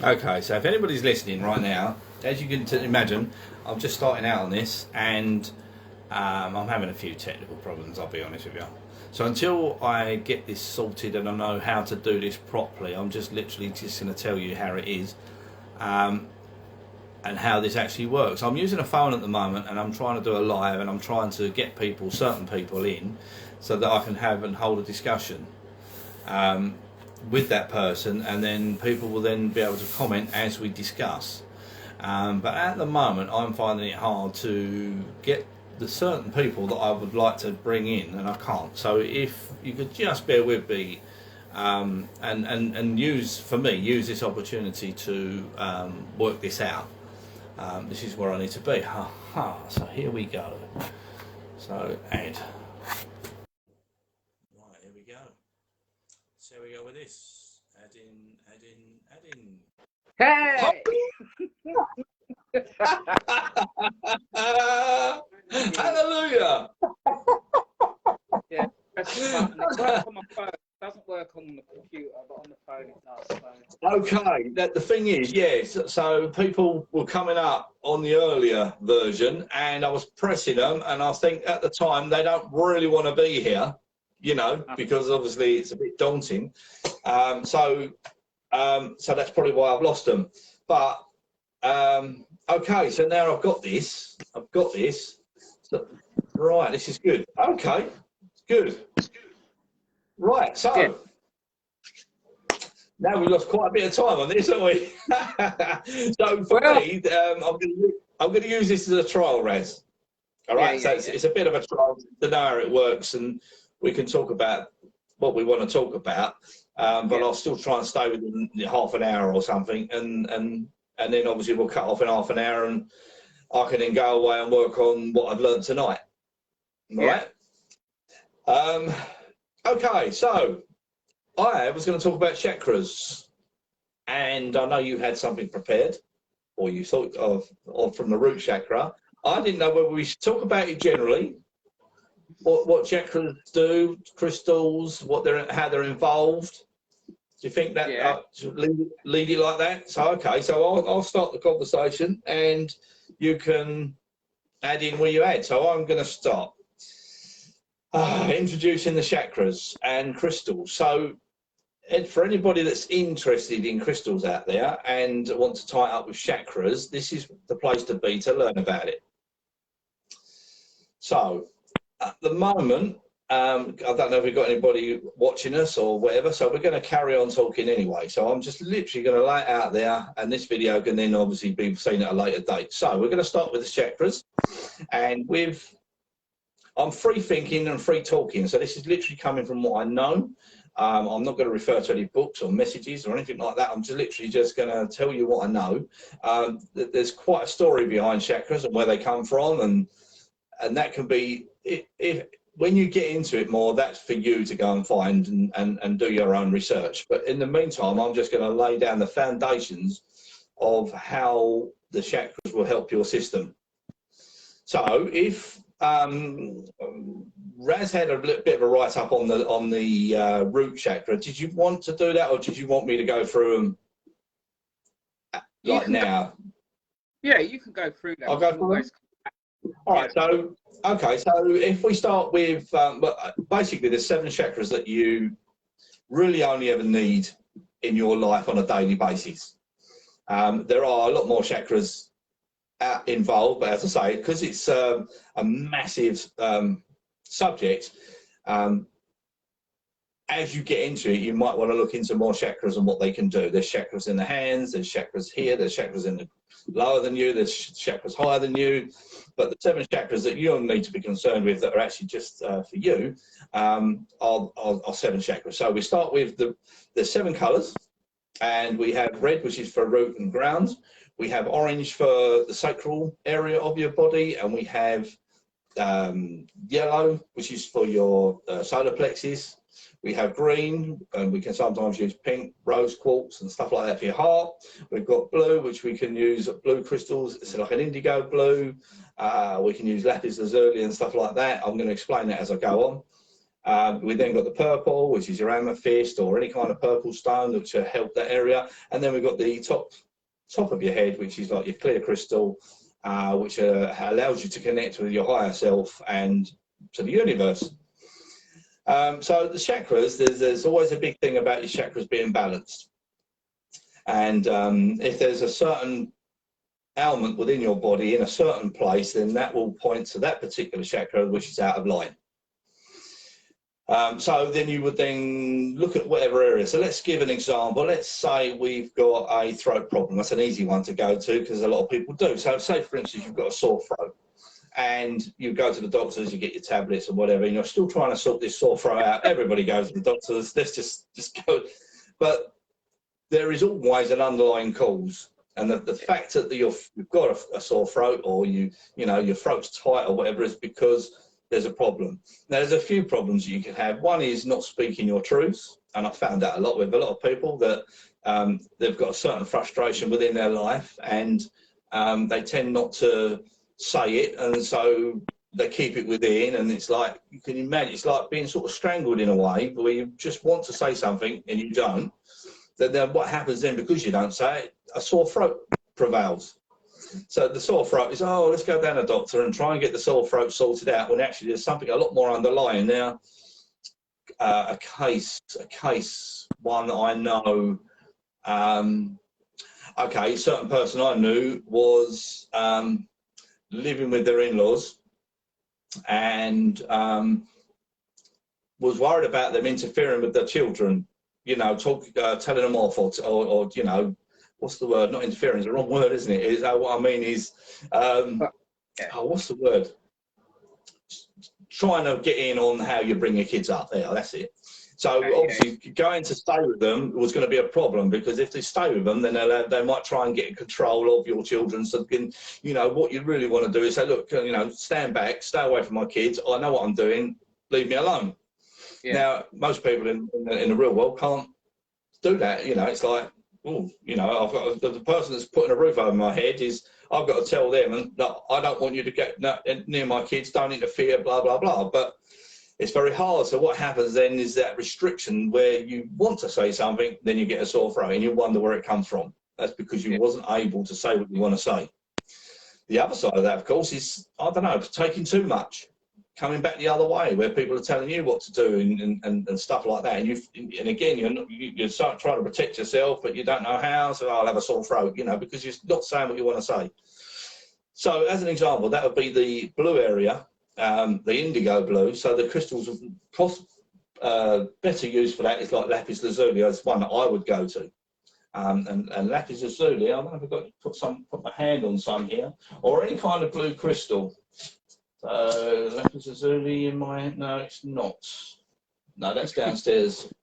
Okay, so if anybody's listening right now, as you can imagine, I'm just starting out on this, and I'm having a few technical problems, I'll be honest with you. So until I get this sorted and I know how to do this properly, I'm just literally just going to tell you how it is, and how this actually works. I'm using a phone at the moment, and I'm trying to do a live, and I'm trying to get certain people in, so that I can have and hold a discussion with that person, and then people will then be able to comment as we discuss. But at the moment, I'm finding it hard to get the certain people that I would like to bring in, and I can't. So if you could just bear with me, and use this opportunity to work this out. This is where I need to be. So here we go. So add. Right, here we go. So we go with this. Add in. Hey! Hallelujah! Yeah, press the button. It works on my phone. It doesn't work on the computer, but on the phone it does. So. Okay, the thing is, yes, so people were coming up on the earlier version, and I was pressing them, and I think at the time they don't really want to be here, you know, because obviously it's a bit daunting. So that's probably why I've lost them. But okay, so now I've got this. So, right, this is good. Okay, good. Right, so. Yeah. Now we've lost quite a bit of time on this, haven't we? So for me, I'm going to use this as a trial, Raz. All right, it's a bit of a trial to know how it works, and we can talk about what we want to talk about. But I'll still try and stay within half an hour or something, and then obviously we'll cut off in half an hour, and I can then go away and work on what I've learned tonight. All right. Okay, so. I was going to talk about chakras, and I know you had something prepared, or you thought of from the root chakra. I didn't know whether we should talk about it generally, what chakras do, crystals, how they're involved. Do you think that should lead it like that? So okay, so I'll start the conversation, and you can add in where you add. So I'm going to start. Introducing the chakras and crystals. So, for anybody that's interested in crystals out there and want to tie it up with chakras, this is the place to be to learn about it. So, at the moment, I don't know if we've got anybody watching us or whatever, so we're going to carry on talking anyway. So I'm just literally going to lay it out there, and this video can then obviously be seen at a later date. So we're going to start with the chakras, and I'm free thinking and free talking, so this is literally coming from what I know. I'm not going to refer to any books or messages or anything like that. I'm just literally going to tell you what I know. There's quite a story behind chakras and where they come from, and that can be, when you get into it more, that's for you to go and find and do your own research. But in the meantime, I'm just going to lay down the foundations of how the chakras will help your system. So if Raz had a little bit of a write-up on the root chakra. Did you want to do that, or did you want me to go through them now? Yeah, you can go through that. I'll go through them. All right. So okay. So if we start with basically there's 7 chakras that you really only ever need in your life on a daily basis. There are a lot more chakras involved, but as I say, because it's a massive subject, as you get into it, you might want to look into more chakras and what they can do. There's chakras in the hands, there's chakras here, there's chakras in the lower than you, there's chakras higher than you, but the 7 chakras that you'll need to be concerned with that are actually just for you are 7 chakras. So we start with the 7 colors, and we have red, which is for root and ground. We have orange for the sacral area of your body, and we have yellow, which is for your solar plexus. We have green, and we can sometimes use pink, rose quartz, and stuff like that for your heart. We've got blue, which we can use blue crystals. It's like an indigo blue. We can use lapis lazuli and stuff like that. I'm going to explain that as I go on. We then got the purple, which is your amethyst or any kind of purple stone which will help that area. And then we've got the top of your head, which is like your clear crystal, which allows you to connect with your higher self and to the universe. So the chakras, there's always a big thing about your chakras being balanced. And if there's a certain ailment within your body in a certain place, then that will point to that particular chakra which is out of line. So then you would then look at whatever area. So let's give an example. Let's say we've got a throat problem. That's an easy one to go to because a lot of people do. So say, for instance, you've got a sore throat and you go to the doctors, you get your tablets or whatever, and you're still trying to sort this sore throat out. Everybody goes to the doctors. Let's just go. But there is always an underlying cause. And the fact that you've got a sore throat or you know your throat's tight or whatever is because there's a problem. Now, there's a few problems you can have. One is not speaking your truths. And I found out a lot with a lot of people that they've got a certain frustration within their life and they tend not to say it. And so they keep it within. And it's like, you can imagine, it's like being sort of strangled in a way where you just want to say something and you don't. Then what happens then, because you don't say it, a sore throat prevails. So the sore throat is, oh, let's go down to the doctor and try and get the sore throat sorted out, when actually there's something a lot more underlying. Now, a case, one that I know, okay, a certain person I knew was living with their in-laws and was worried about them interfering with their children, you know, telling them off or you know, what's the word? Not interfering is the wrong word, isn't it? What I mean is, what's the word? Trying to get in on how you bring your kids up. There, that's it. So obviously, going to stay with them was going to be a problem, because if they stay with them, then they might try and get control of your children. So, you know, what you really want to do is say, look, you know, stand back, stay away from my kids. I know what I'm doing. Leave me alone. Yeah. Now, most people in the real world can't do that. You know, it's like, oh, you know, I've got the person that's putting a roof over my head is, I've got to tell them that I don't want you to get near my kids, don't interfere, blah, blah, blah. But it's very hard. So what happens then is that restriction where you want to say something, then you get a sore throat and you wonder where it comes from. That's because you wasn't able to say what you want to say. The other side of that, of course, is, I don't know, taking too much. Coming back the other way, where people are telling you what to do and stuff like that, and again you're trying to protect yourself, but you don't know how. So I'll have a sore throat, you know, because you're not saying what you want to say. So as an example, that would be the blue area, the indigo blue. So the crystals better used for that is like lapis lazuli. That's one that I would go to, and lapis lazuli. I'm going to put my hand on some here, or any kind of blue crystal. So lapis lazuli in my, no, it's not. No, that's downstairs.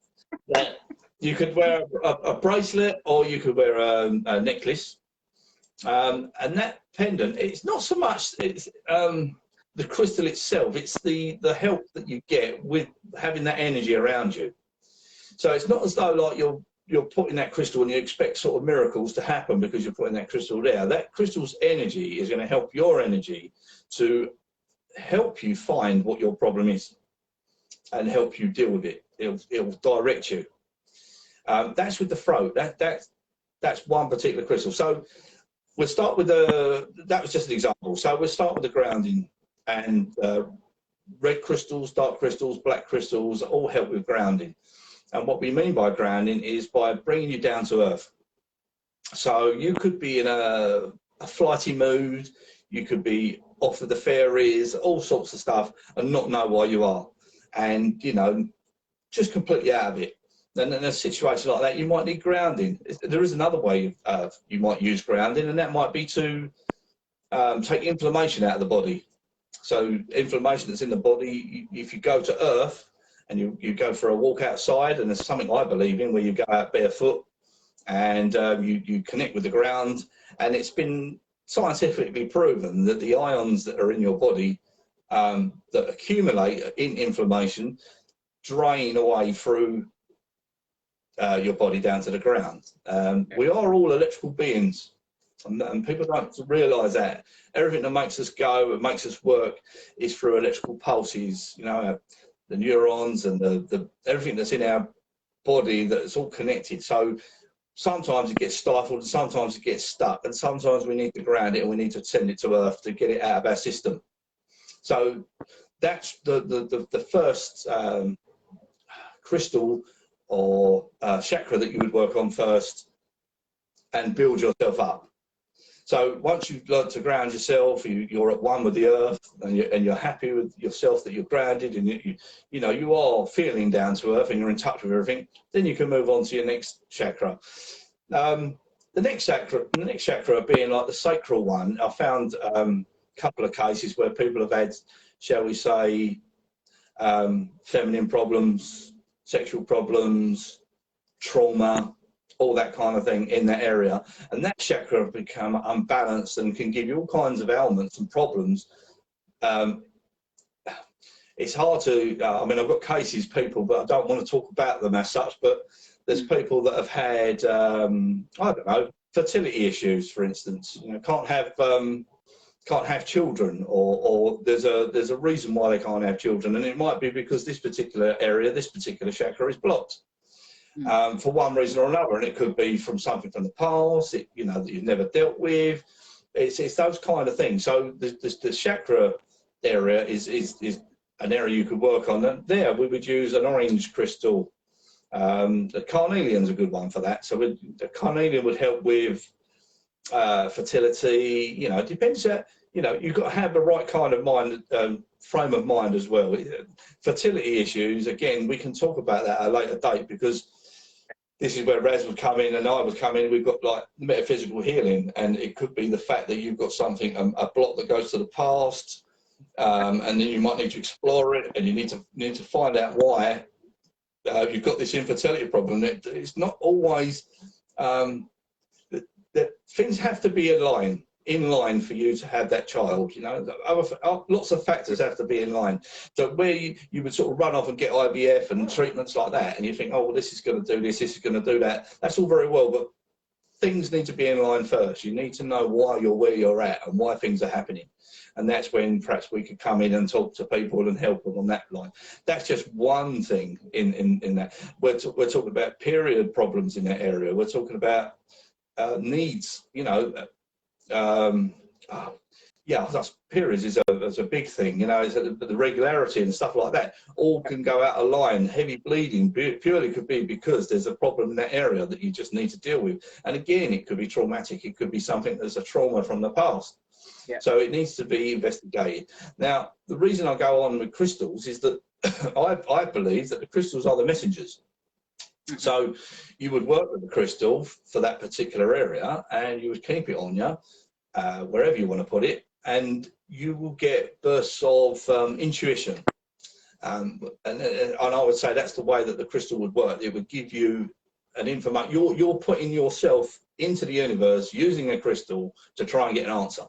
You could wear a bracelet, or you could wear a necklace. And that pendant, it's not so much it's the crystal itself. It's the help that you get with having that energy around you. So it's not as though like you're putting that crystal and you expect sort of miracles to happen because you're putting that crystal there. That crystal's energy is going to help your energy to help you find what your problem is and help you deal with it. It'll direct you. That's with the throat. That's one particular crystal. So we'll start with that was just an example. So we'll start with the grounding, and red crystals, dark crystals, black crystals all help with grounding. And what we mean by grounding is by bringing you down to earth. So you could be in a flighty mood, you could be off with the fairies, all sorts of stuff, and not know why you are, and you know, just completely out of it. And in a situation like that, you might need grounding. There is another way you might use grounding, and that might be to take inflammation out of the body. So inflammation that's in the body, if you go to earth and you go for a walk outside, and there's something I believe in where you go out barefoot and you connect with the ground, and it's been scientifically proven that the ions that are in your body that accumulate in inflammation drain away through your body down to the ground. We are all electrical beings, and people don't realise that. Everything that makes us go, that makes us work, is through electrical pulses. You know, neurons and the everything that's in our body, that's all connected. So sometimes it gets stifled, and sometimes it gets stuck, and sometimes we need to ground it and we need to send it to earth to get it out of our system. So that's the first crystal or chakra that you would work on first and build yourself up. So once you've learned to ground yourself, you're at one with the earth, and you're happy with yourself that you're grounded, and you know you are feeling down to earth and you're in touch with everything. Then you can move on to your next chakra. The next chakra being like the sacral one. I found a couple of cases where people have had, shall we say, feminine problems, sexual problems, trauma, all that kind of thing in that area, and that chakra have become unbalanced and can give you all kinds of ailments and problems. It's hard to, I mean, I've got cases, people, but I don't want to talk about them as such, but there's people that have had, I don't know, fertility issues, for instance. You know, can't have children, or there's a reason why they can't have children, and it might be because this particular area, this particular chakra is blocked. For one reason or another, and it could be from something from the past, you know, that you've never dealt with. It's those kind of things. So the chakra area is an area you could work on. And there we would use an orange crystal. The carnelian's a good one for that. So the carnelian would help with fertility. You know, it depends. You know, you've got to have the right kind of mind, frame of mind as well. Fertility issues, again, we can talk about that at a later date, because this is where Raz would come in and I would come in. We've got like metaphysical healing, and it could be the fact that you've got something, a block that goes to the past, and then you might need to explore it, and you need to find out why you've got this infertility problem. It's not always that things have to be in line for you to have that child. You know, lots of factors have to be in line. So where you would sort of run off and get IVF and treatments like that, and you think, oh, well, this is going to do this is going to do that. That's all very well, but things need to be in line first. You need to know why you're where you're at and why things are happening. And that's when perhaps we could come in and talk to people and help them on that line. That's just one thing in that. We're talking about period problems in that area. We're talking about needs, you know. Yeah, that's periods is a big thing, you know. It's the regularity and stuff like that all can go out of line. Heavy bleeding purely could be because there's a problem in that area that you just need to deal with. And again, it could be traumatic. It could be something that's a trauma from the past. Yeah. So it needs to be investigated. Now, the reason I go on with crystals is that I believe that the crystals are the messengers. So you would work with the crystal for that particular area, and you would keep it on you, wherever you want to put it, and you will get bursts of intuition. And I would say that's the way that the crystal would work. It would give you an information. You're putting yourself into the universe using a crystal to try and get an answer.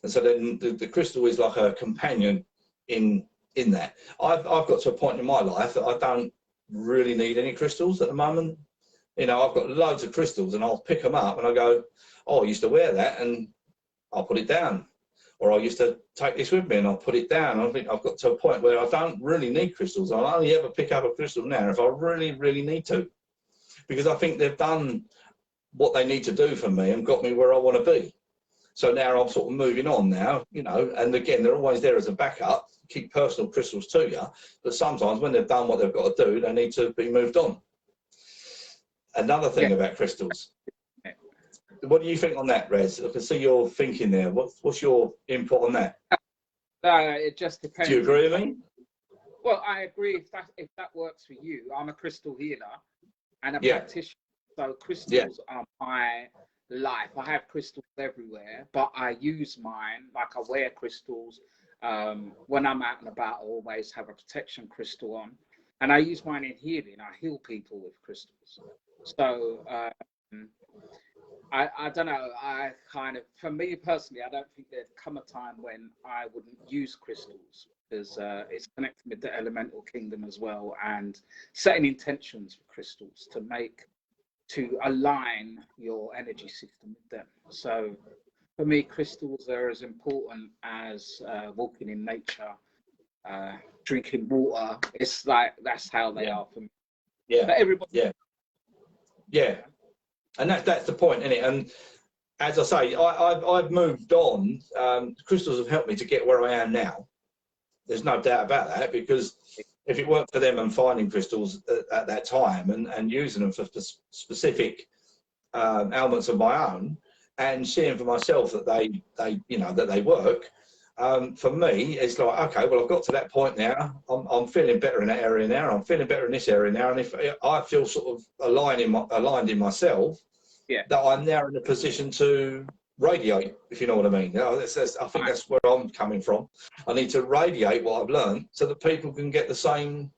And so then the crystal is like a companion in that. I've got to a point in my life that I don't really need any crystals at the moment. You know, I've got loads of crystals, and I'll pick them up and I go, oh, I used to wear that, and I'll put it down. Or I used to take this with me and I'll put it down. I think I've got to a point where I don't really need crystals. I'll only ever pick up a crystal now if I really, really need to, because I think they've done what they need to do for me and got me where I want to be. So now I'm sort of moving on now, you know, and again, they're always there as a backup, keep personal crystals to you, but sometimes when they've done what they've got to do, they need to be moved on. Another thing about crystals. What do you think on that, Rez? I can see you're thinking there. What's your input on that? It just depends. Do you agree with me? Well, I agree if that works for you. I'm a crystal healer and a practitioner, so crystals are my life. I have crystals everywhere, but I use mine, like I wear crystals. When I'm out and about, I always have a protection crystal on, and I use mine in healing. I heal people with crystals. So I don't know, I kind of, for me personally, I don't think there'd come a time when I wouldn't use crystals, because it's connected with the elemental kingdom as well, and setting intentions for crystals to align your energy system with them. So for me, crystals are as important as walking in nature drinking water. It's like that's how they are for me. Yeah. But everybody. Yeah. Yeah. And that's the point, isn't it? And as I say, I've moved on. Crystals have helped me to get where I am now. There's no doubt about that, because if it weren't for them and finding crystals at that time and using them for specific ailments of my own, and seeing for myself that they work, for me, it's like, okay, well, I've got to that point now. I'm feeling better in that area now. I'm feeling better in this area now. And if I feel sort of aligned in myself, that I'm now in a position to radiate, if you know what I mean. I think that's where I'm coming from. I need to radiate what I've learned so that people can get the same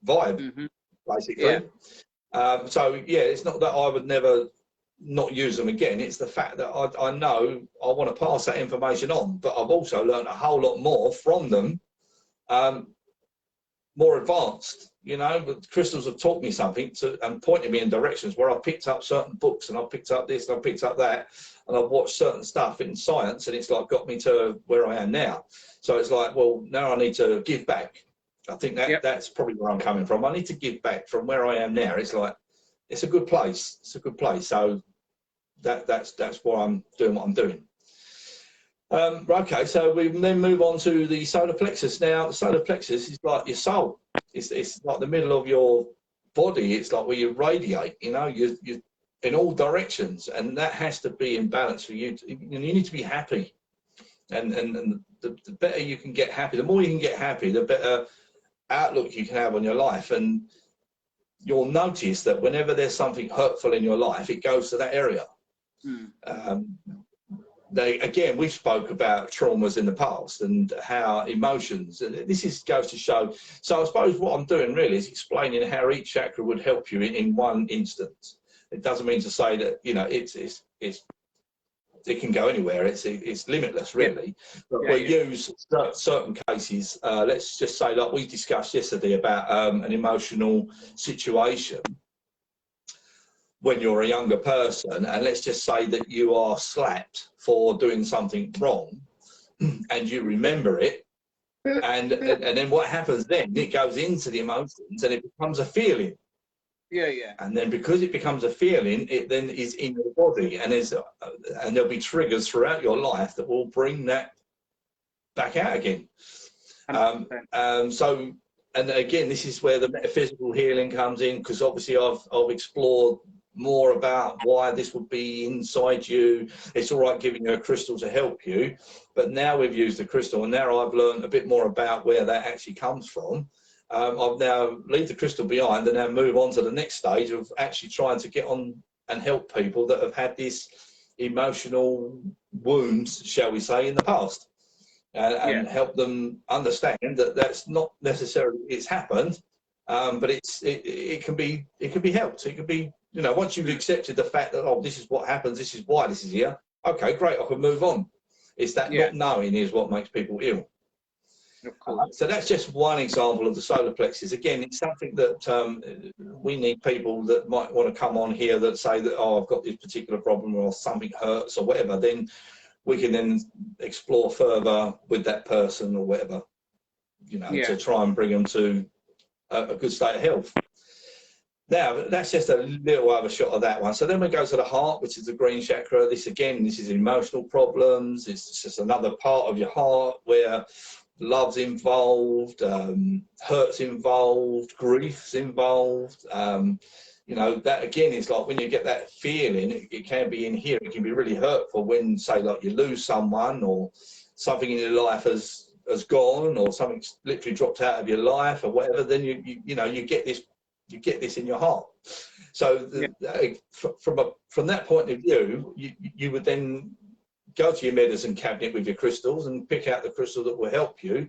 vibe, basically. So yeah, it's not that I would never not use them again. It's the fact that I know I want to pass that information on, but I've also learned a whole lot more from them, more advanced. But crystals have taught me something and pointed me in directions where I've picked up certain books, and I've picked up this and I've picked up that, and I've watched certain stuff in science, and it's like got me to where I am now. So it's like, well, now I need to give back. I think that's probably where I'm coming from. I need to give back from where I am now. It's like, it's a good place. It's a good place. So that's why I'm doing what I'm doing. Okay, so we then move on to the solar plexus. Now, the solar plexus is like your soul. It's like the middle of your body. It's like where you radiate. You're in all directions, and that has to be in balance for you. You need to be happy, and the better you can get happy, the more you can get happy, the better outlook you can have on your life. And you'll notice that whenever there's something hurtful in your life, it goes to that area. We spoke about traumas in the past and how emotions, and this goes to show. So I suppose what I'm doing really is explaining how each chakra would help you in one instance. It doesn't mean to say that it can go anywhere. It's limitless, really. But we use certain cases. Let's just say, like we discussed yesterday about an emotional situation when you're a younger person, and let's just say that you are slapped for doing something wrong, and you remember it, and then what happens then? It goes into the emotions, and it becomes a feeling. And then because it becomes a feeling, it then is in your body, and there'll be triggers throughout your life that will bring that back out again. And again, this is where the metaphysical healing comes in, because obviously I've explored more about why this would be inside you. It's all right giving you a crystal to help you, but now we've used the crystal, and now I've learned a bit more about where that actually comes from. I've now leave the crystal behind and now move on to the next stage of actually trying to get on and help people that have had this emotional wounds, shall we say, in the past, and help them understand that that's not necessarily it's happened, but it can be helped. It can be, once you've accepted the fact that, oh, this is what happens, this is why this is here. Okay, great, I can move on. It's that not knowing is what makes people ill. So that's just one example of the solar plexus. Again, it's something that we need people that might want to come on here that say that, oh, I've got this particular problem or something hurts or whatever. Then we can then explore further with that person or whatever, to try and bring them to a good state of health. Now, that's just a little overshot of that one. So then we go to the heart, which is the green chakra. This is emotional problems. It's just another part of your heart where love's involved, hurt's involved, grief's involved. That again is like when you get that feeling, it can be in here. It can be really hurtful when, say, like you lose someone or something in your life has gone, or something's literally dropped out of your life or whatever. Then you get this in your heart. So from that point of view, you would then go to your medicine cabinet with your crystals and pick out the crystal that will help you.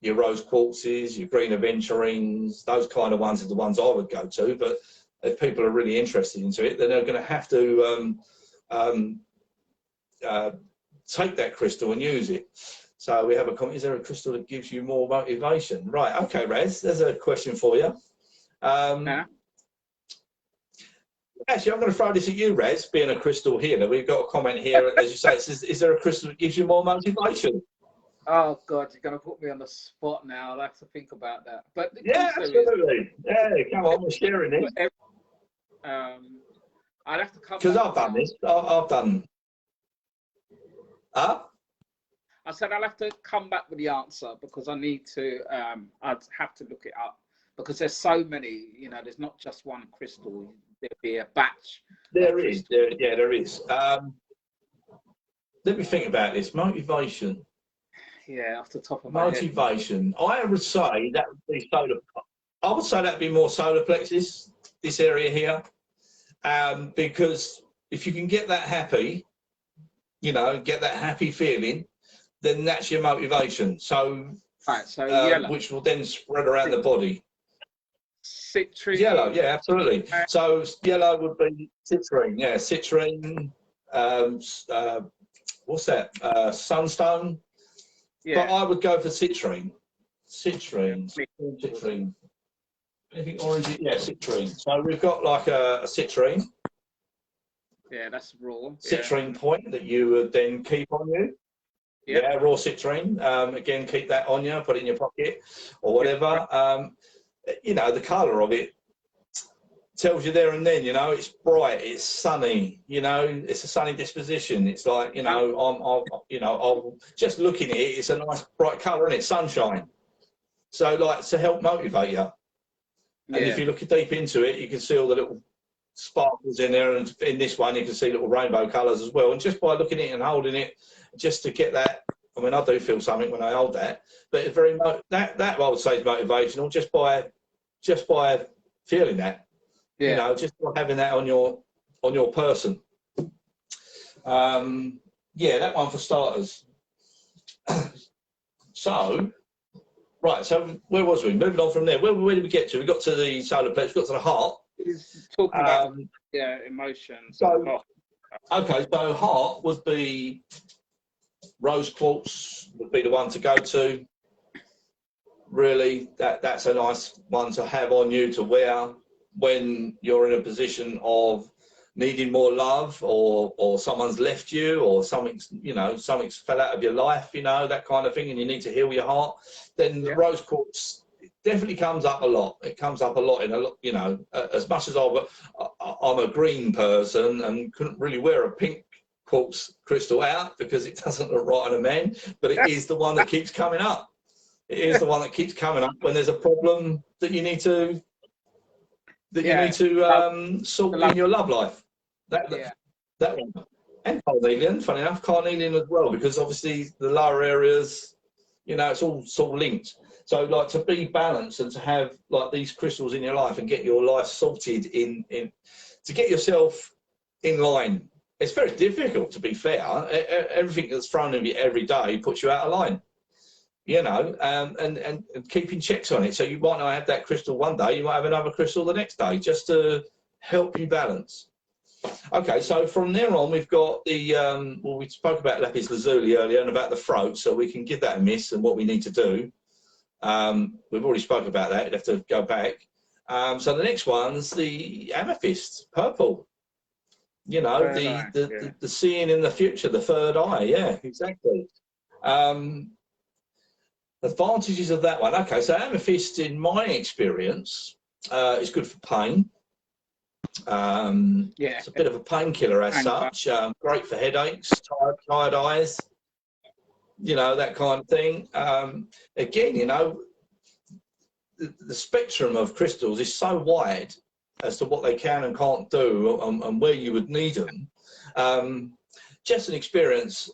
Your rose quartzes, your green aventurines, those kind of ones are the ones I would go to. But if people are really interested into it, then they're going to have to take that crystal and use it. So we have a comment. Is there a crystal that gives you more motivation? Right. Okay, Raz, there's a question for you. Actually, I'm going to throw this at you, Raz, being a crystal healer. We've got a comment here, as you say, it says, is there a crystal that gives you more motivation? Oh God, you're gonna put me on the spot now. I'll have to think about that. But Yeah, absolutely. Yeah, come on, we're sharing this. I'd have to come because back. I've done this. I've done. Huh? I said I'll have to come back with the answer because I need to. I'd have to look it up because there's so many. You know, there's not just one crystal. There'd be a batch. There is. There is. Let me think about this. Motivation. Yeah, off the top of my head. Motivation. I would say that would be solar. I would say that'd be more solar plexus. This area here, because if you can get that happy, you know, get that happy feeling, then that's your motivation. So, right. So yellow, which will then spread around the body. Citrine. Yellow, yeah, absolutely. So yellow would be citrine. Yeah, citrine. What's that? Sunstone. Yeah. But I would go for citrine. Citrine. Anything orange? Yeah, citrine. So we've got like a citrine. Yeah, that's raw. Citrine point that you would then keep on you. Yep. Yeah, raw citrine. Again, keep that on you, put it in your pocket or whatever. Yep. You know, the colour of it tells you there and then, you know, it's bright, it's sunny, you know, it's a sunny disposition. It's like, you know, I'm just looking at it, it's a nice bright colour, and it's sunshine. So, like, to help motivate you. And if you look deep into it, you can see all the little sparkles in there, and in this one, you can see little rainbow colours as well. And just by looking at it and holding it, just to get that, I mean, I do feel something when I hold that, but it's very, that I would say is motivational, just by feeling that. Yeah. You know, just having that on your person. Yeah, that one for starters. So, right. So where was we? Moving on from there. Where did we get to? We got to the solar plexus. We got to the heart. He's talking about emotions. So, okay. So heart would be rose quartz. Would be the one to go to. Really, that's a nice one to have on you to wear when you're in a position of needing more love, or someone's left you, or something's fell out of your life, you know, that kind of thing, and you need to heal your heart, then the rose quartz definitely comes up a lot. It comes up a lot in a lot, you know, as much as I'm a green person and couldn't really wear a pink quartz crystal out because it doesn't look right on a man, but it is the one that keeps coming up. It is the one that keeps coming up when there's a problem that you need to sort in your love life. That one. And carnelian, funny enough, carnelian as well, because obviously the lower areas, you know, it's all sort of linked. So, like, to be balanced and to have like these crystals in your life and get your life sorted to get yourself in line. It's very difficult, to be fair. Everything that's thrown at you every day puts you out of line. You know, and keeping checks on it. So you might not have that crystal one day, you might have another crystal the next day, just to help you balance. Okay, so from there on, we've got the, well, we spoke about lapis lazuli earlier and about the throat, so we can give that a miss and what we need to do. We've already spoken about that, you'd have to go back. So the next one's the amethyst purple. You know, the seeing in the future, the third eye, yeah, exactly. Advantages of that one. Okay, so amethyst, in my experience, is good for pain. It's a bit of a painkiller as such. Great for headaches, tired eyes, you know, that kind of thing. Again, you know, the spectrum of crystals is so wide as to what they can and can't do, and where you would need them. Just an experience.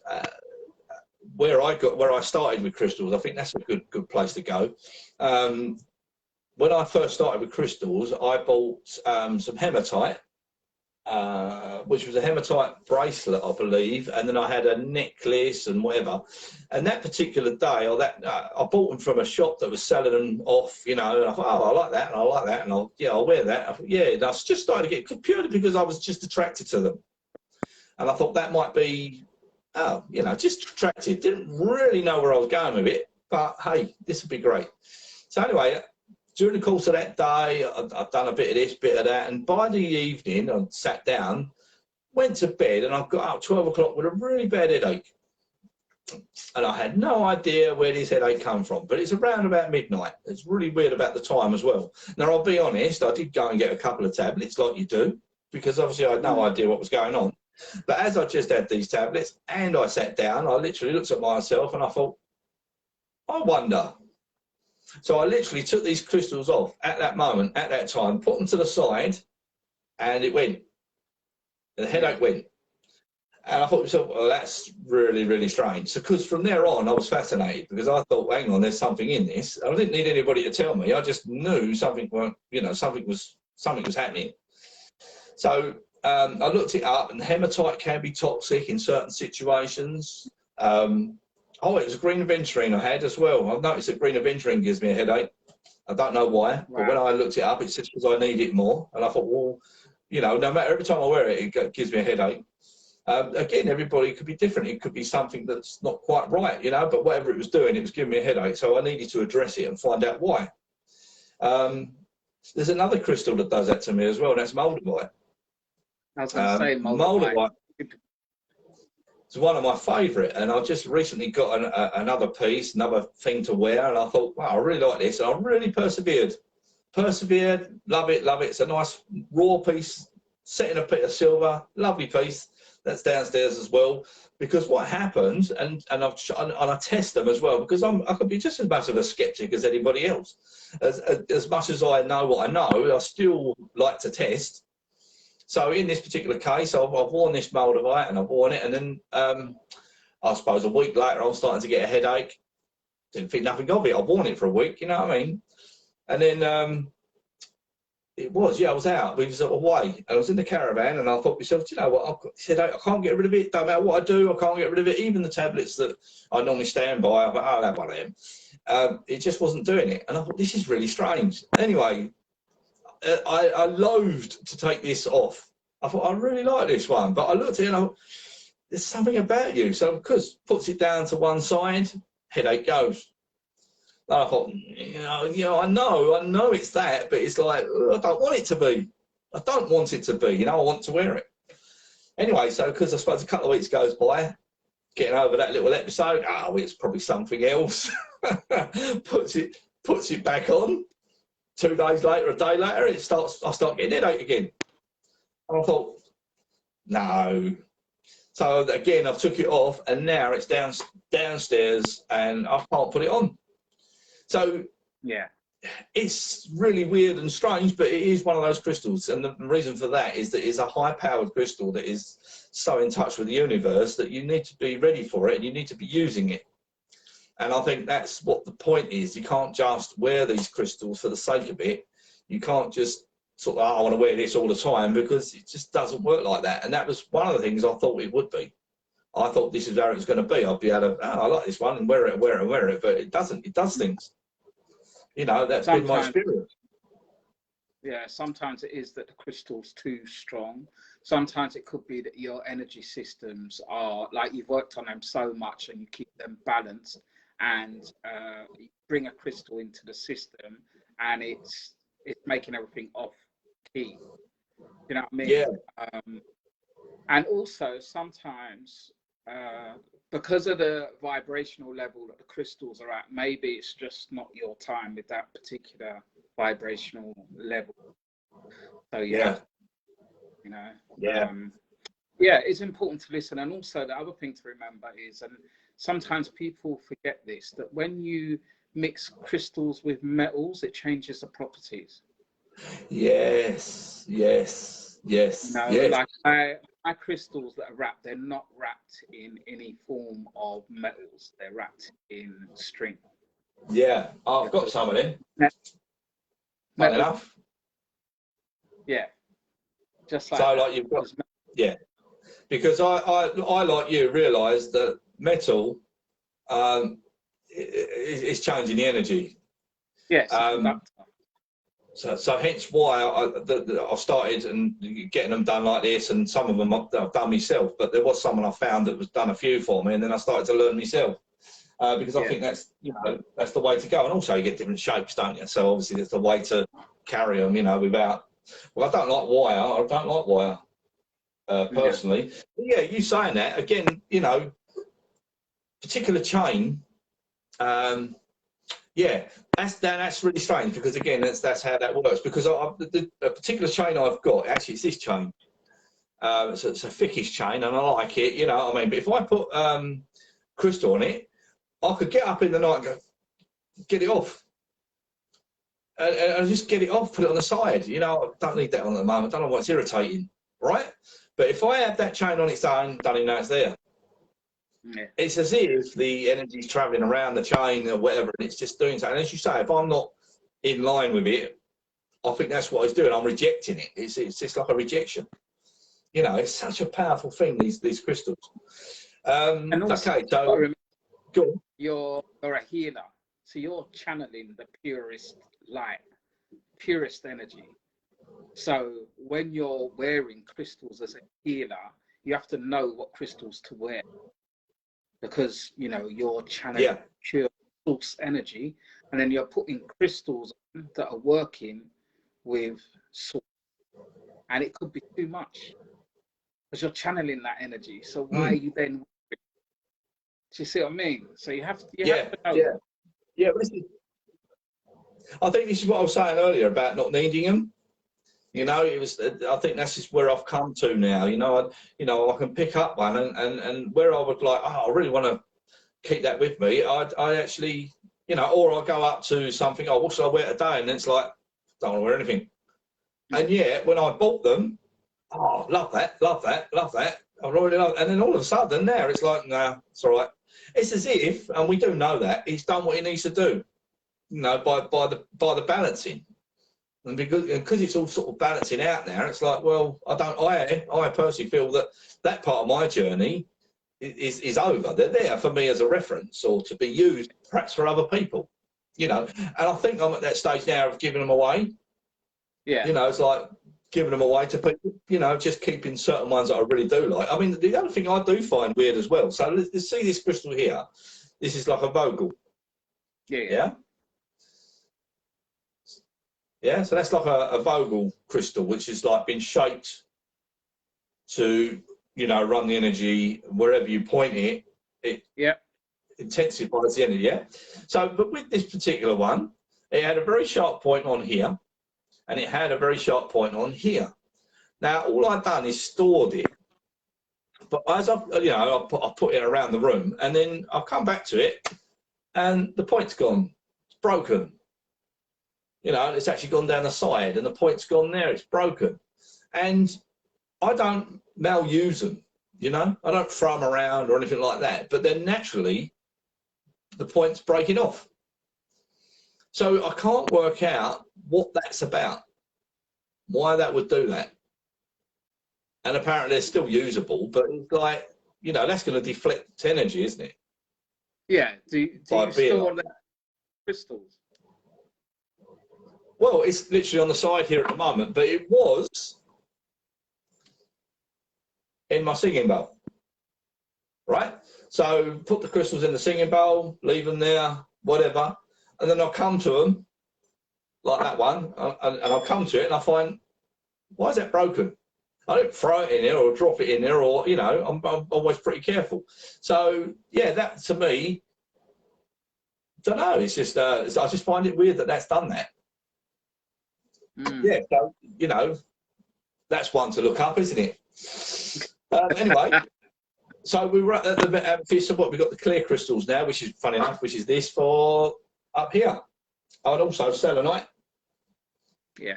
Where I started with crystals, I think that's a good place to go. When I first started with crystals, I bought some hematite, which was a hematite bracelet, I believe, and then I had a necklace and whatever. And that particular day, I bought them from a shop that was selling them off, you know. And I thought, oh, I like that, and I like that, and I'll wear that. I thought, yeah, and I was just starting to get, purely because I was just attracted to them, and I thought that might be. Oh, you know, just attracted. Didn't really know where I was going with it, but hey, this would be great. So anyway, during the course of that day, I've done a bit of this, bit of that, and by the evening, I sat down, went to bed, and I got up 12 o'clock with a really bad headache. and I had no idea where this headache come from, but it's around about midnight. It's really weird about the time as well. Now, I'll be honest, I did go and get a couple of tablets like you do, because obviously I had no idea what was going on. But as I just had these tablets and I sat down, I literally looked at myself and I thought, I wonder. So I literally took these crystals off at that moment, at that time, put them to the side, and it went. And the headache went. And I thought to myself, well, that's really, really strange. So, because from there on, I was fascinated, because I thought, hang on, there's something in this. I didn't need anybody to tell me. I just knew something, you know, something was happening. So I looked it up, and hematite can be toxic in certain situations. Oh, it was a green aventurine I had as well. I've noticed that green aventurine gives me a headache. I don't know why, wow. But when I looked it up, it says because I need it more. And I thought, well, you know, no matter, every time I wear it, it gives me a headache. Again, everybody could be different. It could be something that's not quite right, you know, but whatever it was doing, it was giving me a headache. So I needed to address it and find out why. There's another crystal that does that to me as well, and that's moldavite. I was going to say moldavite. It's one of my favourite, and I just recently got another piece, another thing to wear, and I thought, wow, I really like this, and I really persevered, love it. It's a nice raw piece, set in a bit of silver, lovely piece. That's downstairs as well, because what happens, and I test them as well, because I could be just as much of a skeptic as anybody else. As much as I know what I know, I still like to test. So in this particular case, I've worn this moldavite, and I've worn it, and then I suppose a week later, I'm starting to get a headache. Didn't think nothing of it. I've worn it for a week, you know what I mean? And then I was out. We was away. I was in the caravan, and I thought to myself, you know what? I've got this headache. I can't get rid of it. Don't matter what I do, I can't get rid of it. Even the tablets that I normally stand by, I thought, oh, I'll have one of them. It just wasn't doing it, and I thought, this is really strange. Anyway. I loathed to take this off. I thought, I really like this one, but I looked at it and I thought, there's something about you. So, because puts it down to one side, headache goes. And I thought, you know, I know it's that, but it's like, I don't want it to be. I don't want it to be, you know, I want to wear it. Anyway, so because I suppose a couple of weeks goes by, getting over that little episode, oh, it's probably something else. puts it back on. 2 days later, a day later, I start getting a headache again. And I thought, no. So again, I took it off, and now it's downstairs, and I can't put it on. So yeah, it's really weird and strange, but it is one of those crystals, and the reason for that is that it's a high-powered crystal that is so in touch with the universe that you need to be ready for it, and you need to be using it. And I think that's what the point is. You can't just wear these crystals for the sake of it. You can't just sort of, oh, I want to wear this all the time, because it just doesn't work like that. And that was one of the things I thought it would be. I thought this is how it's going to be. I'll be able to, oh, I like this one, and wear it, but it doesn't. It does things. You know, that's been my experience. Yeah, sometimes it is that the crystal's too strong. Sometimes it could be that your energy systems are, like, you've worked on them so much and you keep them balanced, and you bring a crystal into the system and it's making everything off key. You know what I mean? Yeah. And also sometimes because of the vibrational level that the crystals are at, maybe it's just not your time with that particular vibrational level. So yeah. You know, yeah, it's important to listen. And also the other thing to remember is, and sometimes people forget this, that when you mix crystals with metals, it changes the properties. Yes. You know, like my crystals that are wrapped, they're not wrapped in any form of metals. They're wrapped in string. Yeah, I've got some of them. Funny enough. Yeah. Just like so, like you've got, yeah, because I like you realise that metal is changing the energy. Yes. So hence why I've started and getting them done like this, and some of them I've done myself. But there was someone I found that was done a few for me, and then I started to learn myself because I think that's, you know, that's the way to go. And also you get different shapes, don't you? So obviously there's the way to carry them, you know, without. Well, I don't like wire. Personally. But yeah, you saying that again, you know, particular chain, yeah, that's really strange, because again, that's how that works. Because the particular chain I've got, actually, it's this chain. It's a thickish chain, and I like it. You know what I mean? But if I put crystal on it, I could get up in the night and go, get it off. And just get it off, put it on the side. You know, I don't need that on at the moment. I don't know what's irritating, right? But if I have that chain on its own, don't even know it's there. Yeah. It's as if the energy's travelling around the chain or whatever, and it's just doing something. And as you say, if I'm not in line with it, I think that's what it's doing. I'm rejecting it. It's just like a rejection. You know, it's such a powerful thing, these crystals. And also, okay, so go on. You're a healer, so you're channeling the purest light, purest energy. So when you're wearing crystals as a healer, you have to know what crystals to wear, because you know you're channeling pure source energy, and then you're putting crystals that are working with source, and it could be too much because you're channeling that energy. So why are you then? Do you see what I mean? So you have to. You have to know. Yeah. I think this is what I was saying earlier about not needing them. You know, it was. I think that's just where I've come to now. You know, I can pick up one, and where I would like, I really want to keep that with me. I actually, you know, or I go up to something. Oh, what should I wear today? And it's like, don't want to wear anything. And yet, when I bought them, oh, love that. I really love it. And then all of a sudden, there it's like, nah, it's all right. It's as if, and we do know that he's done what he needs to do. You know, by the balancing. And because it's all sort of balancing out now, it's like, well, I personally feel that part of my journey is over. They're there for me as a reference, or to be used perhaps for other people, you know. And I think I'm at that stage now of giving them away. Yeah. You know, it's like giving them away to people, you know, just keeping certain ones that I really do like. I mean, the other thing I do find weird as well. So let's see this crystal here. This is like a Vogel. Yeah. Yeah, so that's like a Vogel crystal, which is like been shaped to, you know, run the energy wherever you point it. It intensifies the energy. Yeah. So, but with this particular one, it had a very sharp point on here, and it had a very sharp point on here. Now, all I've done is stored it, but as I put it around the room, and then I'll come back to it, and the point's gone. It's broken. You know, it's actually gone down the side, and the point's gone there. It's broken, and I don't maluse them. You know, I don't throw them around or anything like that. But then naturally, the point's breaking off. So I can't work out what that's about, why that would do that. And apparently, they're still usable, but it's like, you know, that's going to deflect energy, isn't it? Yeah. Do you store the crystals? Well, it's literally on the side here at the moment, but it was in my singing bowl, right? So put the crystals in the singing bowl, leave them there, whatever, and then I'll come to them, like that one, and I'll come to it and I find, why is that broken? I don't throw it in there or drop it in there, or, you know, I'm always pretty careful. So, yeah, that to me, I don't know, it's just, I just find it weird that that's done that. Yeah, so, you know, that's one to look up, isn't it? Anyway, so we were at the Amethyst, so what, we've got the clear crystals now, which is funny enough, which is this for up here. Oh, and also selenite. Yeah,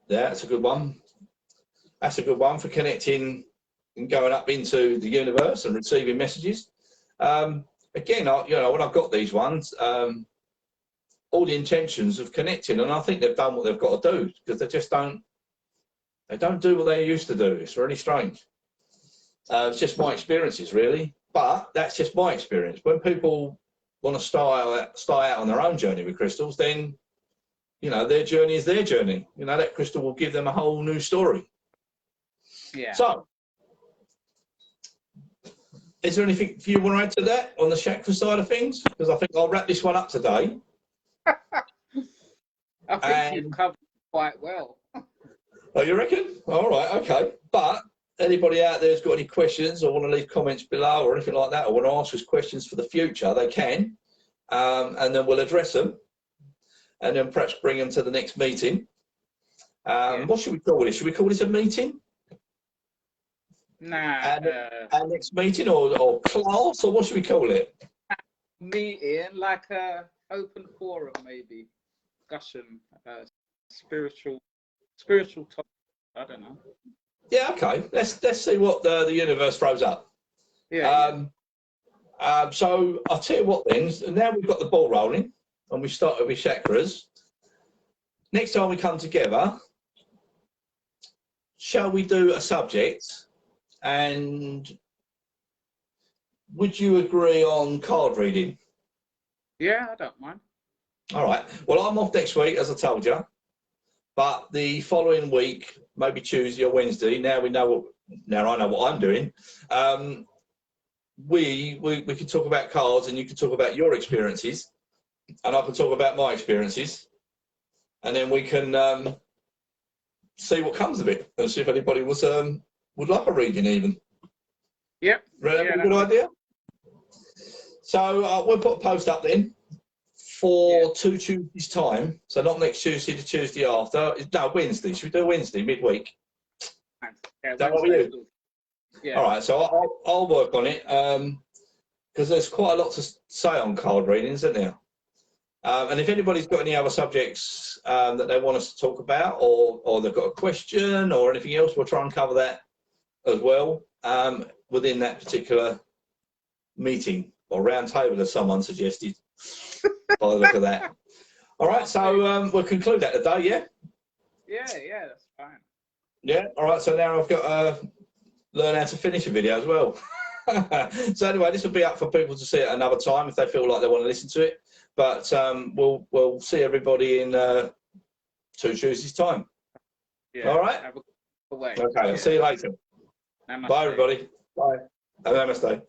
that's a good one. That's a good one for connecting and going up into the universe and receiving messages. Again, you know, when I've got these ones, all the intentions of connecting, and I think they've done what they've got to do, because they just don't do what they used to do. It's really strange. It's just my experiences, really, but that's just my experience. When people want to start out on their own journey with crystals, then, you know, their journey is their journey. You know, that crystal will give them a whole new story. Yeah. So, is there anything you want to add to that on the chakra side of things? Because I think I'll wrap this one up today. I think you've covered quite well. Oh, you reckon? All right, okay. But anybody out there who's got any questions or want to leave comments below or anything like that, or want to ask us questions for the future, they can, and then we'll address them, and then perhaps bring them to the next meeting. What should we call this? Should we call this a meeting? Nah. Our next meeting, or class, or what should we call it? Meeting, like a open forum, maybe discussion, spiritual topic. I don't know. Yeah, okay. Let's see what the universe throws up. Yeah. So I'll tell you what then. Now we've got the ball rolling, and we started with chakras. Next time we come together, shall we do a subject? And would you agree on card reading? Yeah, I don't mind. All right. Well, I'm off next week, as I told you. But the following week, maybe Tuesday or Wednesday, now I know what I'm doing. We can talk about cards, and you can talk about your experiences, and I can talk about my experiences, and then we can see what comes of it, and see if anybody would like a reading even. Yep. Right, yeah, a good idea. So we'll put a post up then for 2 Tuesdays time. So not next Tuesday, the Tuesday after. No, Wednesday. Should we do Wednesday midweek? Yeah, is that what we do? Yeah. All right. So I'll work on it because there's quite a lot to say on card readings, isn't there? And if anybody's got any other subjects that they want us to talk about, or they've got a question or anything else, we'll try and cover that as well within that particular meeting or round table, as someone suggested. By the look of that. All right, so we'll conclude that today, yeah? Yeah, that's fine. Yeah, all right, so now I've got to learn how to finish a video as well. So anyway, this will be up for people to see at another time if they feel like they want to listen to it. But we'll see everybody in 2 Tuesdays' time. Yeah. All right? Have a good way. Okay, I'll see you later. Namaste. Bye, everybody. Bye. Have a namaste.